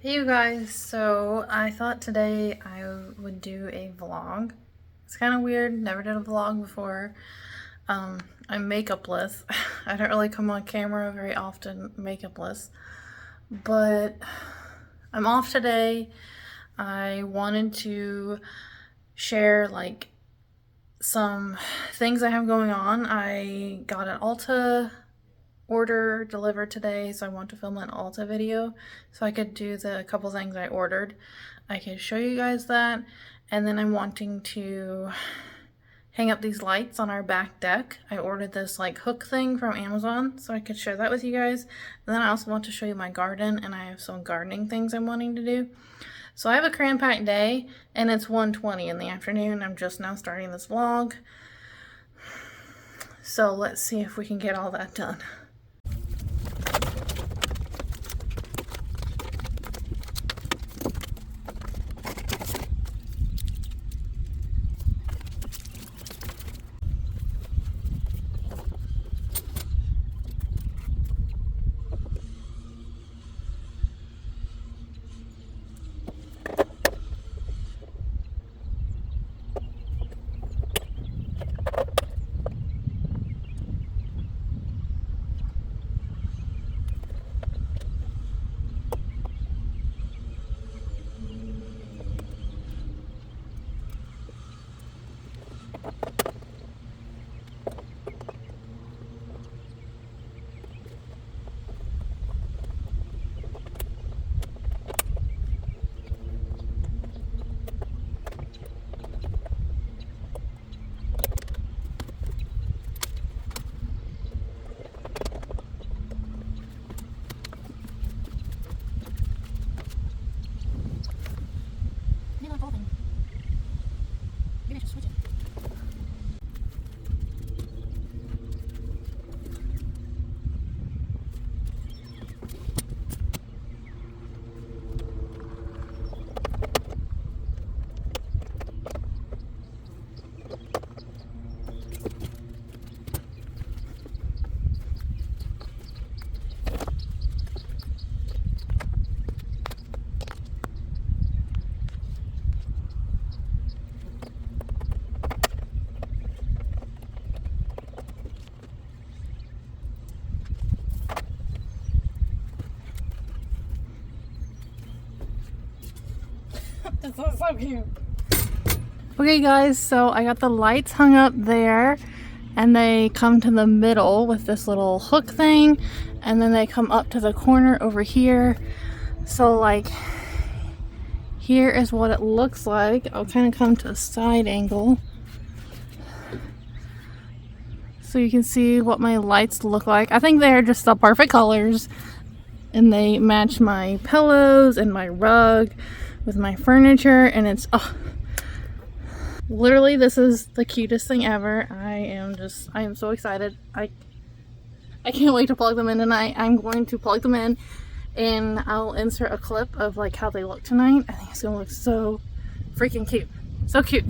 Hey you guys, so I thought today I would do a vlog. It's kind of weird, never did a vlog before. I'm makeupless. I don't really come on camera very often makeupless, but I'm off today. I wanted to share like some things I have going on. I got an Ulta order delivered today, so I want to film an Ulta video so I could do the couple things I ordered. I could show you guys that, and then I'm wanting to hang up these lights on our back deck. I ordered this like hook thing from Amazon so I could share that with you guys. And then I also want to show you my garden, and I have some gardening things I'm wanting to do. So I have a cram-packed day, and it's 1:20 in the afternoon. I'm just now starting this vlog. So let's see if we can get all that done. This looks so cute. Okay guys, so I got the lights hung up there, and they come to the middle with this little hook thing, and then they come up to the corner over here. So like here is what it looks like. I'll kind of come to a side angle so you can see what my lights look like. I think they're just the perfect colors, and they match my pillows and my rug with my furniture, and it's literally, this is the cutest thing ever. I am so excited. I can't wait to plug them in tonight. I'm going to plug them in, and I'll insert a clip of like how they look tonight. I think it's gonna look so freaking cute. So cute.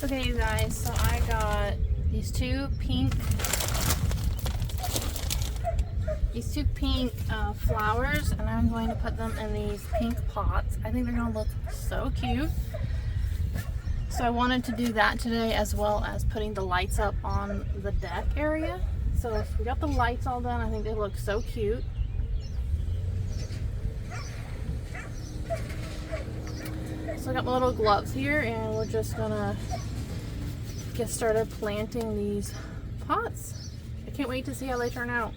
Okay you guys, so I got these two pink flowers, and I'm going to put them in these pink pots. I think they're gonna look so cute. So I wanted to do that today, as well as putting the lights up on the deck area. So if we got the lights all done, I think they look so cute. So I got my little gloves here, and we're just gonna get started planting these pots. I can't wait to see how they turn out.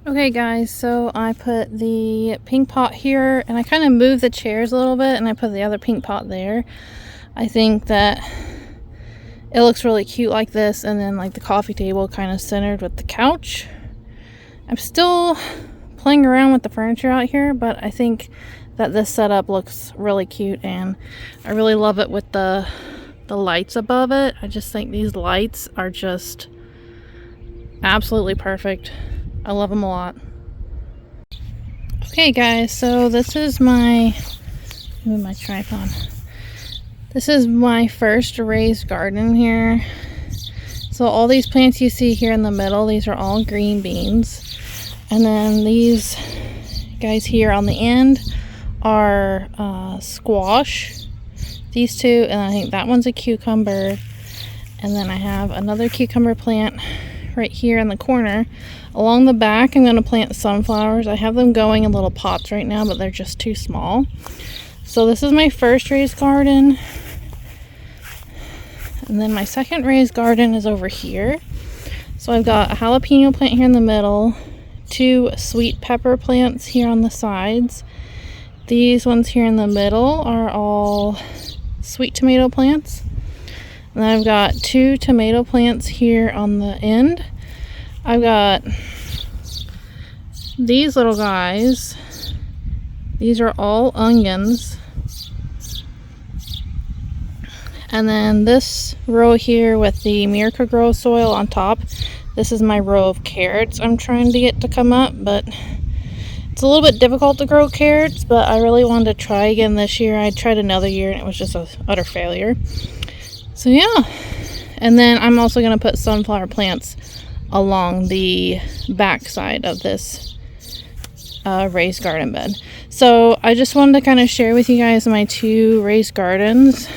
Okay guys, so I put the pink pot here and I kind of moved the chairs a little bit and I put the other pink pot there. I think that it looks really cute like this, and then like the coffee table kind of centered with the couch. I'm still playing around with the furniture out here, but I think that this setup looks really cute and I really love it with the lights above it. I just think these lights are just absolutely perfect. I love them a lot. Okay guys, so this is my tripod. This is my first raised garden here. So all these plants you see here in the middle, these are all green beans. And then these guys here on the end are squash. These two, and I think that one's a cucumber. And then I have another cucumber plant right here in the corner. Along the back, I'm going to plant sunflowers. I have them going in little pots right now, but they're just too small. So this is my first raised garden. And then my second raised garden is over here. So I've got a jalapeno plant here in the middle, 2 sweet pepper plants here on the sides. These ones here in the middle are all sweet tomato plants. And then I've got 2 tomato plants here on the end. I've got these little guys. These are all onions. And then this row here with the Miracle-Gro soil on top, this is my row of carrots I'm trying to get to come up, but it's a little bit difficult to grow carrots, but I really wanted to try again this year. I tried another year and it was just an utter failure. So yeah, and then I'm also going to put sunflower plants along the back side of this raised garden bed. So I just wanted to kind of share with you guys my 2 raised gardens.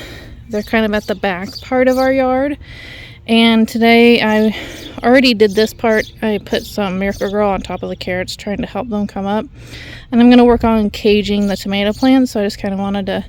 They're kind of at the back part of our yard. And today I already did this part. I put some Miracle-Gro on top of the carrots, trying to help them come up. And I'm going to work on caging the tomato plants. So I just kind of wanted to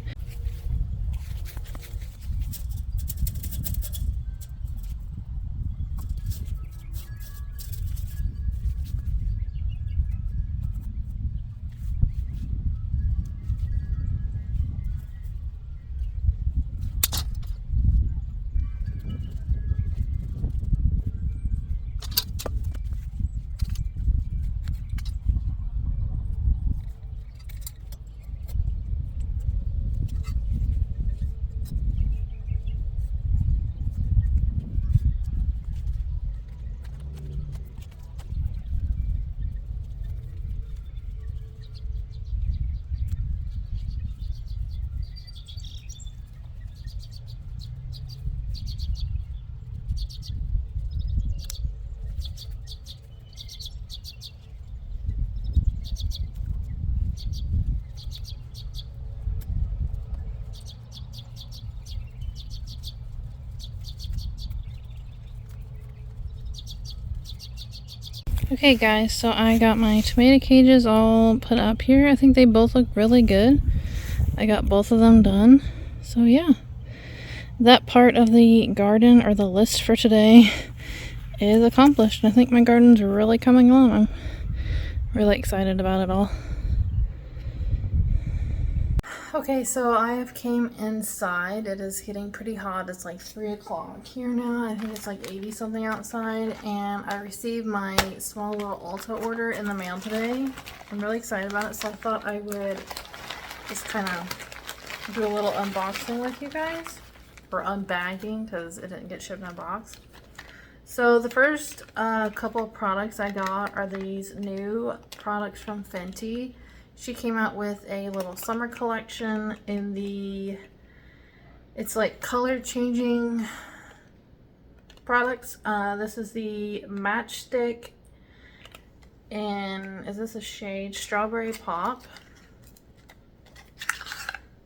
Okay guys, so I got my tomato cages all put up here. I think they both look really good. I got both of them done. So yeah, that part of the garden, or the list for today, is accomplished. I think my garden's really coming along. I'm really excited about it all. Okay, so I have came inside. It is getting pretty hot. It's like 3 o'clock here now. I think it's like 80 something outside, and I received my small little Ulta order in the mail today. I'm really excited about it, so I thought I would just kind of do a little unboxing with you guys, or unbagging, because it didn't get shipped in a box. So the first couple of products I got are these new products from Fenty. She came out with a little summer collection in the, it's like color changing products. This is the Matchstick, and is this a shade? Strawberry Pop.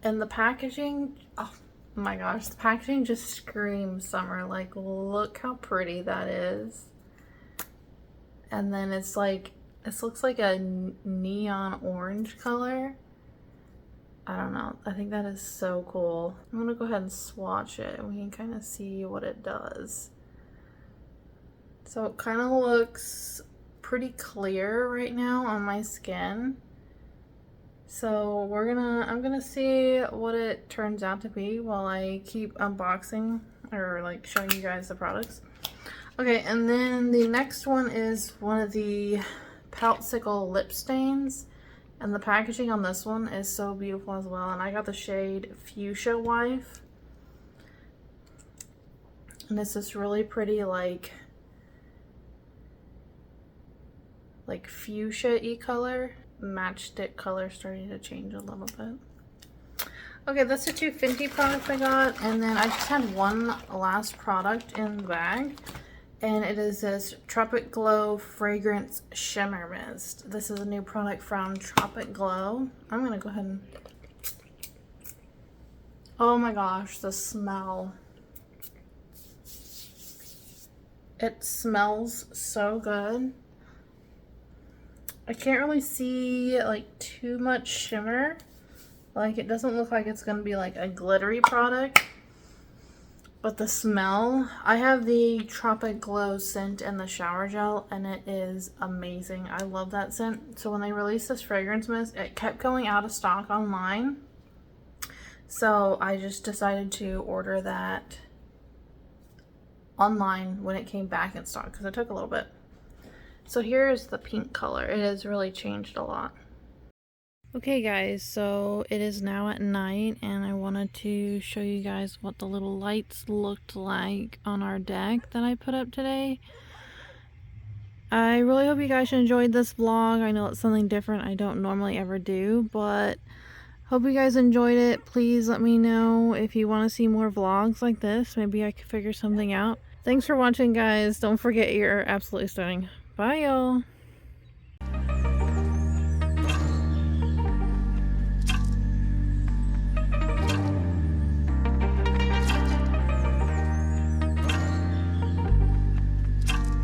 And the packaging, oh my gosh, the packaging just screams summer. Like, look how pretty that is. And then it's like, this looks like a neon orange color. I don't know. I think that is so cool. I'm gonna go ahead and swatch it and we can kind of see what it does. So it kind of looks pretty clear right now on my skin. So I'm gonna see what it turns out to be while I keep unboxing or like showing you guys the products. Okay, and then the next one is one of the Poutsicle lip stains. And the packaging on this one is so beautiful as well. And I got the shade Fuchsia Wife. And it's this really pretty like fuchsia-y color. Matchstick color starting to change a little bit. Okay, that's the two Fenty products I got. And then I just had one last product in the bag. And it is this Tropic Glow Fragrance Shimmer Mist. This is a new product from Tropic Glow. I'm gonna go ahead and... Oh my gosh, the smell. It smells so good. I can't really see like too much shimmer. Like it doesn't look like it's gonna be like a glittery product. But the smell, I have the Tropic Glow scent in the shower gel and it is amazing. I love that scent. So when they released this fragrance mist, it kept going out of stock online. So I just decided to order that online when it came back in stock because it took a little bit. So here is the pink color. It has really changed a lot. Okay guys, so it is now at night and I wanted to show you guys what the little lights looked like on our deck that I put up today. I really hope you guys enjoyed this vlog. I know it's something different I don't normally ever do, but hope you guys enjoyed it. Please let me know if you want to see more vlogs like this. Maybe I could figure something out. Thanks for watching guys. Don't forget you're absolutely stunning. Bye y'all.